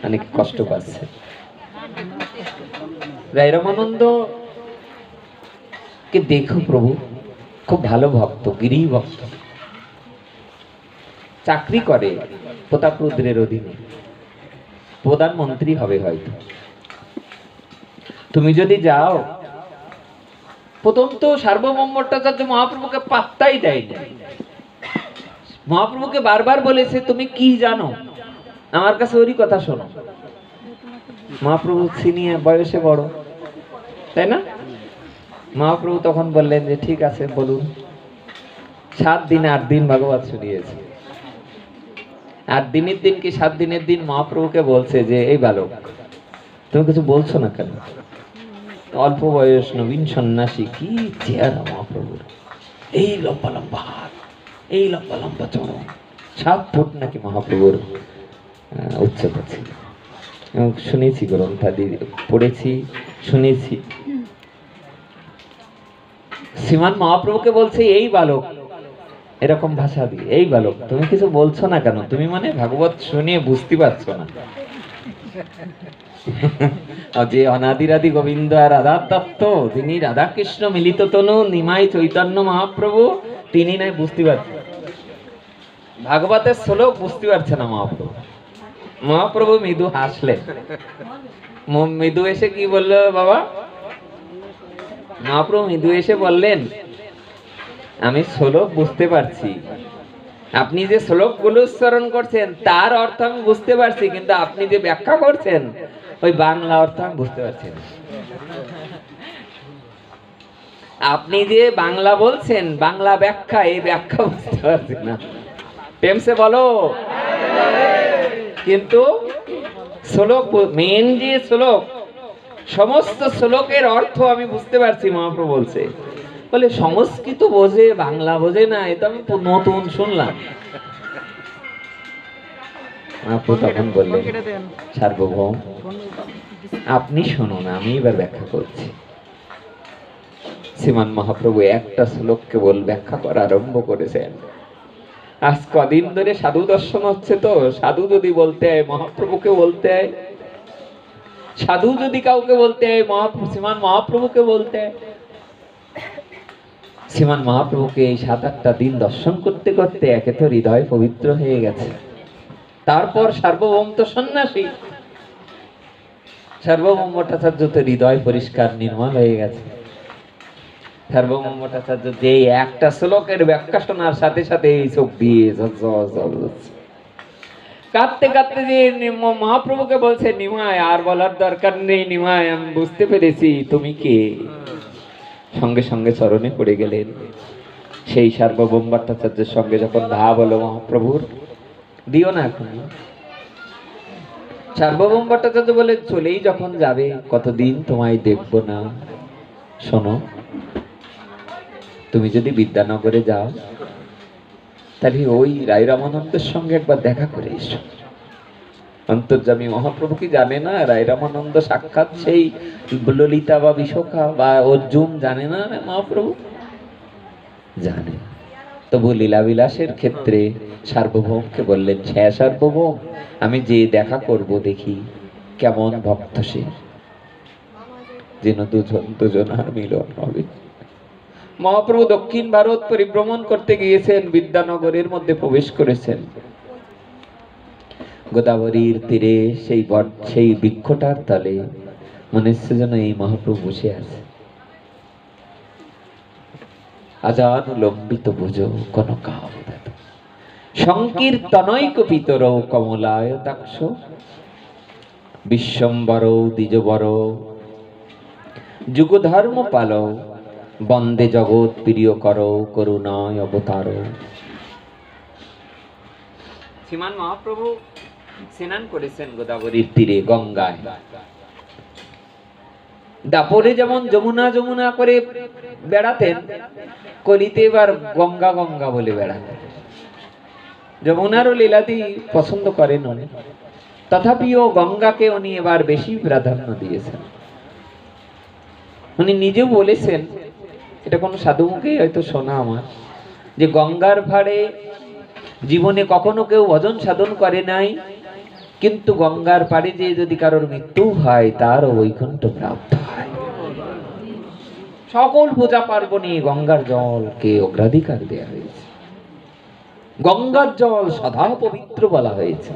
অনেক কষ্ট পাচ্ছে। রামানন্দ কে দেখো প্রভু, খুব ভালো ভক্ত, গিরি ভক্ত, চাকরি করে প্রতাপ রুদ্রের অধীনে, প্রধানমন্ত্রী হবে হয়তো। তুমি যদি যাও, প্রথম তো সার্বভৌম ভট্টাচার্য মহাপ্রভুকে পাত্তাই দেয়নি। মহাপ্রভুকে বারবার বলেছে তুমি কি জানো, আমার কাছে ওরই কথা শোনো। মহাপ্রভু সিনিয়র, বয়সে বড়, তাই না? মহাপ্রভু তখন বললেন যে ঠিক আছে বলুন। 7 দিন 8 দিন ভাগবত শুনিয়েছে। 8 দিনের দিন কি 7 দিনের দিন মহাপ্রভুকে বলছে যে এই বালক তুমি কিছু বলছো না কেন? অল্প বয়স নবীন সন্ন্যাসী, কি চেহারা মহাপ্রভুর, এই লম্বা লম্বা হাত, এই লম্বা লম্বা চরণ, 7 ফুট নাকি মহাপ্রভুর উচ্চতা ছিল। শুনেছি গ্রন্থাদি পড়েছি, শুনেছি। শ্রীমান মহাপ্রভুকে বলছে এই বালক, এরকম ভাষা দিয়ে, এই বালক তুমি কিছু বলছো না কেন? তুমি মানে ভাগবত শুনিয়ে বুঝতে পারছো না যে অনাদিরাদি গোবিন্দ আর রাধা তত্ত্ব, তিনি রাধা কৃষ্ণ মিলিত তনু নিমাই চৈতন্য মহাপ্রভু, তিনি নাই বুঝতে পারছেন। ভাগবতের শ্লোক বুঝতে পারছে না মহাপ্রভু। মহাপ্রভু মৃদু হাসলেন। মৃদু এসে কি বললো বাবা? মহাপ্রভু মৃদু এসে বললেন আমি শ্লোক বুঝতে পারছি, আপনি যে শ্লোকগুলো উচ্চারণ করছেন তার অর্থ আমি বুঝতে পারছি, কিন্তু আপনি যে ব্যাখ্যা করছেন ওই বাংলা অর্থ আমি বুঝতে পারছি না। আপনি যে বাংলা বলছেন, বাংলা ব্যাখ্যা, এই ব্যাখ্যা বুঝতে পারছি না। প্রেমসে বলো। কিন্তু শ্লোক, মেন যে শ্লোক, সমস্ত শ্লোকের অর্থ আমি বুঝতে পারছি। মহাপ্রভু বলছে, বলে সংস্কৃত বোঝে, বাংলা বোঝে না, এটা আমি নতুন শুনলাম। মহাপ্রভু তখন বললেন, সার্বভৌম আপনি শুনুন, আমি এবার ব্যাখ্যা করছি। শ্রীমান মহাপ্রভু একটা শ্লোক কেবল ব্যাখ্যা করা আরম্ভ করেছেন। আজ কদিন ধরে সাধু দর্শন হচ্ছে, তো সাধু যদি বলতে হয়, মহাপ্রভুকে বলতে হয়। সাধু যদি কাউকে বলতে হয়, শ্রীমান মহাপ্রভুকে বলতে হয়। শ্রীমান মহাপ্রভুকে এই 7-8টা দিন দর্শন করতে করতে একে তো হৃদয় পবিত্র হয়ে গেছে। তারপর সার্বভৌম তো সন্ন্যাসী, সার্বভৌম ভট্টাচার্য তো হৃদয় পরিষ্কার নির্মল হয়ে গেছে। সার্বভৌম ভট্টাচার্য যে একটা শ্লোকের ব্যাখ্যা শোনার সাথে সাথে এই চোখ দিয়ে কাঁদতে কাঁদতে যে মহাপ্রভুকে বলছে, নিমায় আর বলার দরকার নেই, নিমায় আমি বুঝতে পেরেছি তুমি কে। সঙ্গে সঙ্গে চরণে পড়ে গেলেন। সেই সার্বভৌম ভট্টাচার্যের সঙ্গে যখন ভাব হলো মহাপ্রভুর, দিও না এখন। সার্বভৌম ভট্টাচার্য বলে, চলেই যখন যাবে, কতদিন তোমায় দেখবো না। শোনো, তুমি যদি বিদ্যানগরে যাও, তাহলে ওই রায় রামানন্দের সঙ্গে একবার দেখা করে এসো। অন্তর্যামী মহাপ্রভু কি জানে না রায় রামানন্দ সাক্ষাৎ সেই ললিতা বা বিশাখা বা অর্জুন? জানে না মহাপ্রভু? জানে। তবু লীলা বিলাসের ক্ষেত্রে সার্বভৌমকে বললেন, হ্যাঁ সার্বভৌম, আমি যে দেখা করব, দেখি কেমন ভক্ত সে, যেন দুজনার মিলন হবে। মহাপ্রভু দক্ষিণ ভারত পরিভ্রমণ করতে গিয়েছেন, বিদ্যানগরের মধ্যে প্রবেশ করেছেন। গোদাবরীর তীরে সেই বৃক্ষটার তলে মনে হচ্ছে যেন এই মহাপ্রভু বসে আছে। আজান লম্বিত ভুজ কনকাবদাত সংকীর্তনৈক পিতর কমলায়তাক্ষ বিশ্বম্বর দ্বিজবর যুগধর্ম পাল বন্দে জগৎ প্রিয় কর করুণায় অবতার। শ্রীমান মহাপ্রভু স্নান করেছেন গোদাবরীর তীরে, গঙ্গায়। দাপরে যেমন যমুনা যমুনা করে বেড়াতেন, কলিতে এবার গঙ্গা গঙ্গা বলে বেড়াতেন। যমুনারও লীলাদি পছন্দ করেন উনি, তথাপিও গঙ্গাকে উনি এবার বেশি প্রাধান্য দিয়েছেন। উনি নিজেও বলেছেন, এটা কোন সাধু মুখেই হয়তো শোনা আমার, যে গঙ্গার ভাড়ে জীবনে কখনো কেউ ভজন সাধন করে নাই, কিন্তু গঙ্গার পাড়ে যে যদি কারোর মৃত্যু হয়, তারও বৈকুণ্ঠ প্রাপ্ত হয়। সকল পূজা পার্বণে গঙ্গার জলকে অগ্রাধিকার দেয়া হয়েছে। গঙ্গার জল সদা পবিত্র বলা হয়েছে।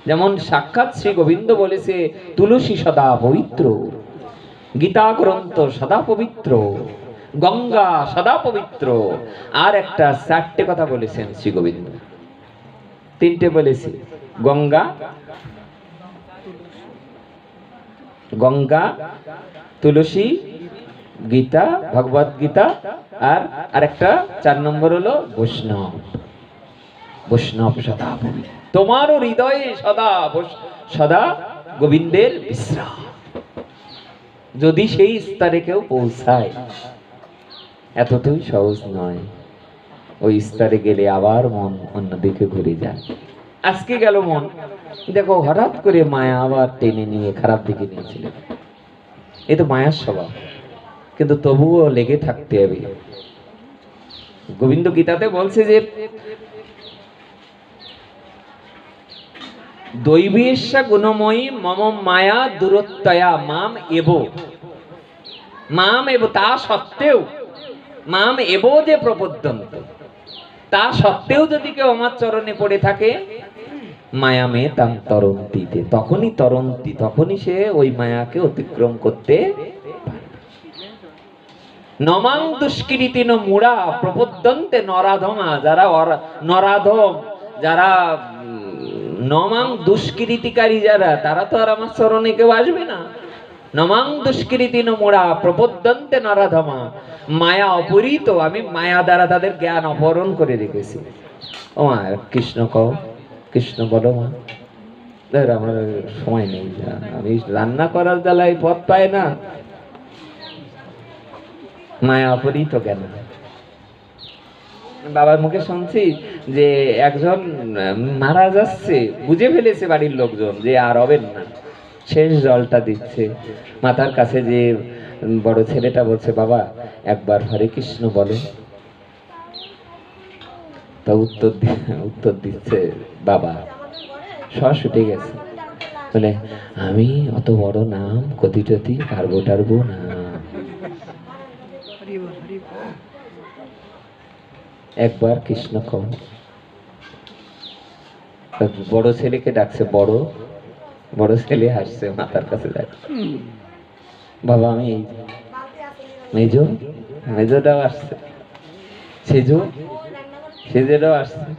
যেমন সাক্ষাৎ শ্রী গোবিন্দ বলেছে, তুলসী সদা পবিত্র, গীতা গ্রন্থ সদা পবিত্র, গঙ্গা সদা পবিত্র। আর একটা 4টে কথা বলেছেন শ্রী গোবিন্দ, 3টে বলেছি, গঙ্গা, গঙ্গা, তুলসী, গীতা, ভগবত গীতা, আর আরেকটা 4 নম্বর হলো বৈষ্ণব। বৈষ্ণব সদা পবিত্র, তোমারও হৃদয়ে সদা সদা গোবিন্দের বিশ্রাম। যদি সেই স্তরে কেউ পৌঁছায়, এতটাই সহজ নয়। ওই স্তরে গেলে আবার মন অন্যদিকে ঘুরে যায়। আজকে গেল মন, দেখো হঠাৎ করে মায়া আবার টেনে নিয়ে খারাপ দিকে নিয়েছিল। এ তো মায়ার স্বভাব, কিন্তু তবুও লেগে থাকতে হবে। গোবিন্দ গীতাতে বলছে যে দৈবীস্যা গুণময়ী মম মায়া দূরত্বয়া মাম এব। মাম এব, তা সত্ত্বেও, মাম এব যে প্রপদ্যন্ত, তা সত্ত্বেও যদি কেউ আমার চরণে পড়ে থাকে, মায়ামে তাং তরন্তিতে, তখনই সে ওই মায়াকে অতিক্রম করতে পারে। নমাং দুষ্কৃতিন মূঢ়া প্রপদ্যন্তে নরাধমা, যারা নরাধম, যারা নমাং দুষ্কৃতিকারী, যারা, তারা তো আর আমার চরণে কেউ আসবে না। নমাং দুষ্কৃতি মোড়া প্রবদ্ধন্তে নরাধমা, মায়া অপহৃত, আমি মায়া দ্বারা তাদের জ্ঞান অপহরণ করে রেখেছি। ও মা, কৃষ্ণ কও, কৃষ্ণ বলো মা। আমার সময় নেই, আমি রান্না করার জ্বালায় পথ পাই না। মায়া অপহৃত কেন? বাবার মুখে শুনছি যে একজন মারা যাচ্ছে, বুঝে ফেলেছে বাড়ির লোকজন যে আর হবেন না, শেষ জলটা দিচ্ছে। মাথার কাছে যে বড় ছেলেটা বলছে, বাবা একবার হরে কৃষ্ণ বলে। তা উত্তর দিচ্ছে বাবা, শ্বাস উঠে গেছে, বলে আমি অত বড় নাম কতি টতি পারবো টারবো না। একবার কৃষ্ণ কও। বড় ছেলেকে ডাকছে, বড় ছেলে হাসছে, মাথার কাছে যাচ্ছে, বাবা আমি এই। মেজোটাও আসছে, সেজোটাও আসছে,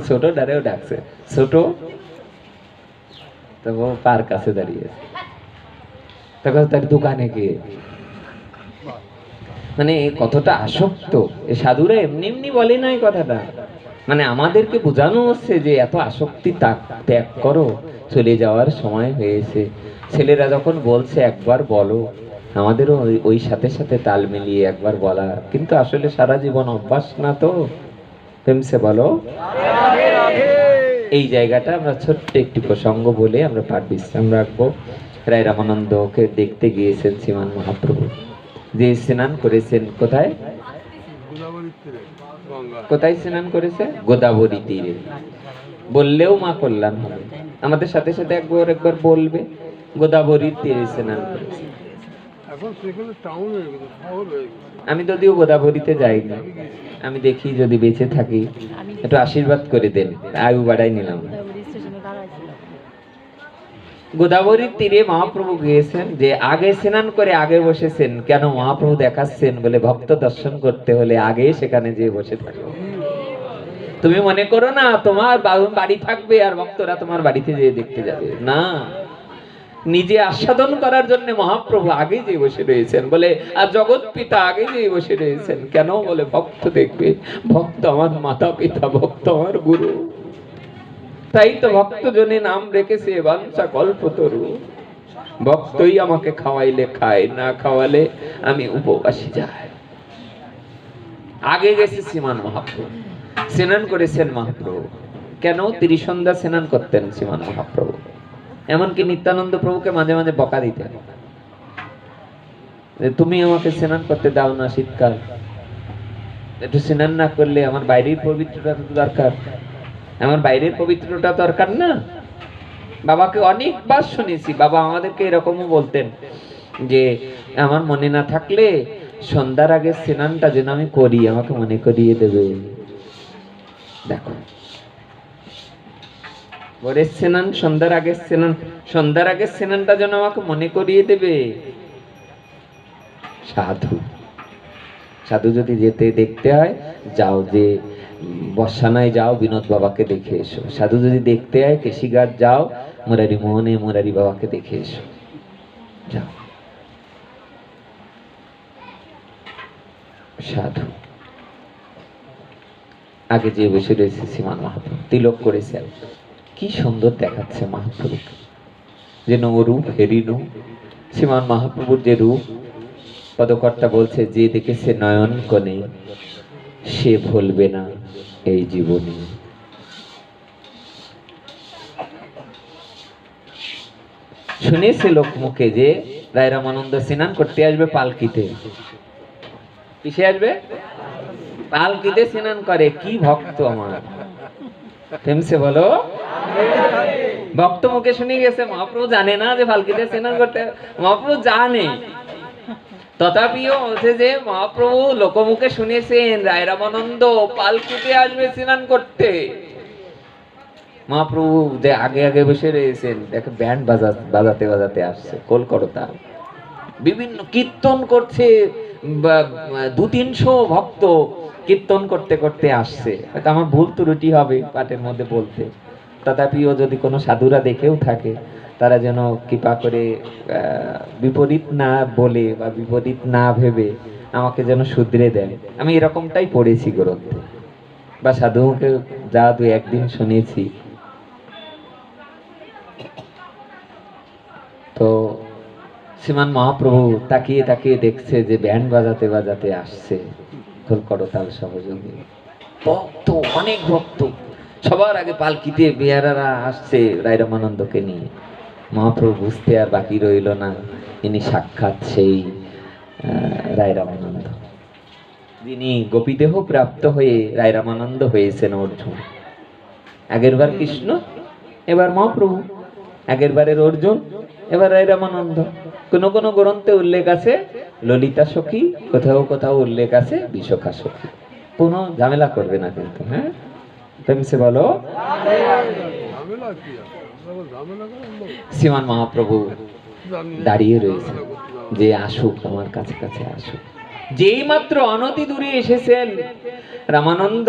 ছোট ডারেও ডাকছে, ছোট। তো পার কাছে দাঁড়িয়েছে, তখন তার দোকানে গিয়ে, মানে কতটা আসক্ত। এই সাধুরা এমনি এমনি বলে না এই কথাটা, মানে আমাদেরকে বোঝানো হচ্ছে যে এত আসক্তি ত্যাগ করো, চলে যাওয়ার সময় হয়েছে। ছেলেরা যখন বলছে একবার বলো, আমাদেরও ওই সাথে সাথে তাল মিলিয়ে একবার বলা, কিন্তু আসলে সারা জীবন অভ্যাস না তো। প্রেমসে বলো। এই জায়গাটা আমরা ছোট্ট একটি প্রসঙ্গ বলে আমরা পাঠ বিশ্রাম রাখবো। রায় রামানন্দকে দেখতে গিয়েছেন শ্রীমান মহাপ্রভু, যে স্নান করেছেন কোথায়? কোথায় স্নান করেছে? গোদাবরী তীরে। বললেও মা কল্যাণ হবে, আমাদের সাথে সাথে একবার বলবে, গোদাবরীর তীরে স্নান করেছে। আমি যদিও গোদাবরীতে যাইনি, আমি দেখি যদি বেঁচে থাকি একটু আশীর্বাদ করে দেন, আয়ু বাড়াই নিলাম। গোদাবরীর তীরে মহাপ্রভু গিয়েছেন, যে আগে স্নান করে আগে বসেছেন। কেন? মহাপ্রভু দেখাচ্ছেন বলে ভক্ত দর্শন করতে হলে আগে সেখানে যেয়ে বসে থাকো। তুমি মনে করো না তোমার বাড়ি থাকবে আর ভক্তরা তোমার বাড়িতে যেয়ে দেখতে যাবে, না। নিজে আস্বাদন করার জন্য মহাপ্রভু আগে যে বসে রয়েছেন, বলে আর জগৎ পিতা আগে যে বসে রয়েছেন। কেন? বলে ভক্ত দেখবে, ভক্ত আমার মাতা পিতা, ভক্ত আমার গুরু। তাই তো ভক্ত জনে নাম রেখেছে বাঞ্ছা কল্পতরু। ভক্তই আমাকে খাওয়াইলে খায়, না খাওয়ালে আমি উপবাসী যাই। আগে গেছে শ্রীমান মহাপ্রভু, স্নান করেছেন মহাপ্রভু। কেন? ত্রিসন্ধ্যা স্নান করতেন শ্রীমান মহাপ্রভু। এমনকি নিত্যানন্দ প্রভুকে মাঝে মাঝে বকা দিতেন, তুমি আমাকে স্নান করতে দাও না, শীতকাল একটু স্নান না করলে আমার বাইরের পবিত্রতা তো দরকার, আমার বাইরের পবিত্রতা দরকার না। বাবাকে অনেকবার শুনেছি, বাবা আমাদেরকে এরকমও বলতেন যে আমার মনে না থাকলে সন্ধ্যার আগে স্নানটা যেন আমি করি, আমাকে মনে করিয়ে দেবে। দেখো, ভোরের স্নান, সন্ধ্যার আগে স্নান, সন্ধ্যার আগে স্নানটা যেন আমাকে মনে করিয়ে দেবে। সাধু সাধু যদি যেতে দেখতে হয়, যাও, যে বর্ষানায় যাও, বিনোদ বাবাকে দেখে এসো। সাধু যদি দেখতে হয়, কেশিঘাট যাও, মুরারি মোহনে মুরারি বাবাকে দেখে এসো, যাও। সাধু আগে যে বসে রয়েছে শ্রীমান মহাপ্রভু, তিলক করেছে, কি সুন্দর দেখাচ্ছে মহাপ্রভুকে, যেন ও রূপ হেরিনু। শ্রীমান মহাপ্রভুর যে রূপ, পদকর্তা বলছে, যে দেখেছে নয়ন কোণে সে ভুলবে না এই জীবনে। শুনেছে লোক মুখে যে রায় রামানন্দ স্নান করতে আসবে পালকিতে। কিসে আসবে? পালকিতে স্নান করে। কি ভক্ত আমার! প্রেমসে বলো। ভক্ত মুখে শুনে গেছে, মহাপ্রভু জানে না যে পালকিতে স্নান করতে। মহাপ্রভু জানে, তথাপিও বলছে যে মহাপ্রভু লোকমুখে শুনেছেন রায় রামানন্দ পালকিতে আসবে স্নান করতে। মহাপ্রভু যে আগে আগে বসে রয়েছেন, দেখে ব্যান্ড বাজাতে বাজাতে আসছে, কলকাতা বিভিন্ন কীর্তন করছে, 200-300 ভক্ত কীর্তন করতে করতে আসছে। হয়তো আমার ভুল ত্রুটি হবে পাঠের মধ্যে বলতে, তথাপিও যদি কোনো সাধুরা দেখেও থাকে, তারা যেন কৃপা করে বিপরীত না বলে বা বিপরীত না ভেবে আমাকে যেন শুধরে দেয়। আমি এরকমটাই পড়েছি গ্রন্থে বা সাধুকে যা দু একদিন শুনেছি। তো শ্রীমান মহাপ্রভু তাকিয়ে তাকিয়ে দেখছে যে ব্যান্ড বাজাতে বাজাতে আসছে করতাল সহযোগী ভক্ত, অনেক ভক্ত। সবার আগে পালকিতে বেয়ারারা আসছে রায় রামানন্দকে নিয়ে। মহাপ্রভু বুঝতে আর বাকি রইল না, ইনি সাক্ষাৎ সেই রায় রামানন্দ, যিনি গোপীদেহ প্রাপ্ত হয়ে রায় রামানন্দ হয়েছেন অর্জুন। আগের বার কৃষ্ণ, এবার মহাপ্রভু। আগের বারের অর্জুন, এবার রায় রামানন্দ। কোন কোন গ্রন্থে উল্লেখ আছে ললিতা সখী, কোথাও কোথাও উল্লেখ আছে বিশাখা সখী। কোনো ঝামেলা করবে না কিন্তু, হ্যাঁ প্রেমসে বলো। শ্রীমান মহাপ্রভু দাঁড়িয়ে রয়েছে যে আসুক, আমার কাছে কাছে আসুক। যেই মাত্র অনতি দূরে এসেছেন রামানন্দ,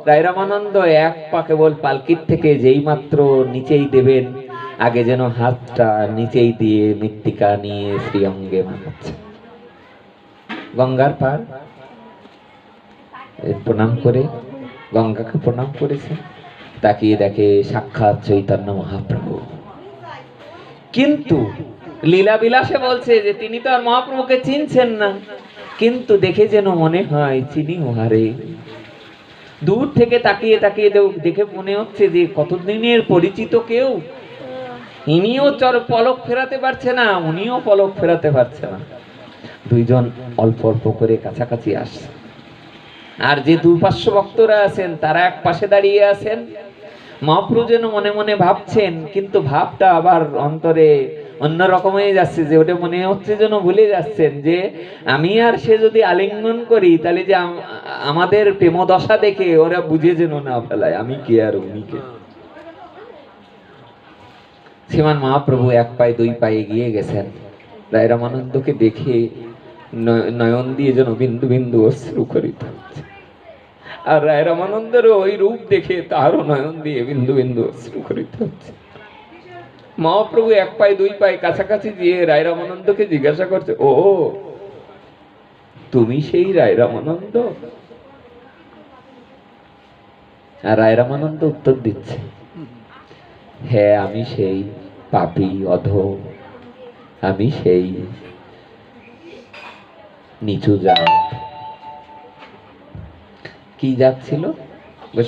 রায় রামানন্দ এক পা কেবল পালকির থেকে যেই মাত্র নিচেই দেবেন, আগে যেন হাতটা নিচেই দিয়ে মৃত্তিকা নিয়ে শ্রী অঙ্গে মাখাচ্ছে। গঙ্গার পার প্রণাম করে, গঙ্গাকে প্রণাম করেছে, তাকিয়ে দেখে সাক্ষাৎ চৈতন্য মহাপ্রভু। কিন্তু লীলা বিলাসে বলছে যে তিনি তো আর মহাপ্রভুকে চিনছেন না, কিন্তু দেখে যেন মনে হয় চিনি ওহারে। দূর থেকে তাকিয়ে তাকিয়ে দেখে মনে হচ্ছে যে কতদিনের পরিচিত কেউ। ইনিও পলক ফেরাতে পারছে না, উনিও পলক ফেরাতে পারছে না। দুইজন অল্প অল্প করে কাছাকাছি আসছে। আর যে দুপার্শ্ব ভক্তরা আছেন তারা এক পাশে দাঁড়িয়ে আছেন। মহাপ্রভু যেন মনে মনে ভাবছেন, কিন্তু ভাবটা আবার অন্তরে অন্যরকম হয়ে যাচ্ছে, যে ওটা মনে হচ্ছে যেন ভুলে যাচ্ছেন যে আমি আর সে যদি আলিঙ্গন করি তাহলে যে আমাদের প্রেমদশা দেখে ওরা বুঝে যেন না ফেলায় আমি কে আর উনি কে। শ্রীমান মহাপ্রভু এক পায়ে দুই পায়ে এগিয়ে গেছেন। রায় রামানন্দকে দেখে নয়ন দিয়ে যেন বিন্দু বিন্দু অশ্রুকরিত হচ্ছে। আর রায় রামানন্দের ওই রূপ দেখে তারও নয়ন দিয়ে বিন্দু বিন্দু অশ্রুকরিত হচ্ছে। মহাপ্রভু এক পায়ে দুই পায়ে কাছাকাছি দিয়ে রায় রামানন্দকে জিজ্ঞাসা করছে, ও তুমি সেই রায় রামানন্দ? আর রায় রামানন্দ উত্তর দিচ্ছে, হ্যাঁ আমি সেই পাপী অধম, আমি সেই নিচু জাত। কি জাত ছিল?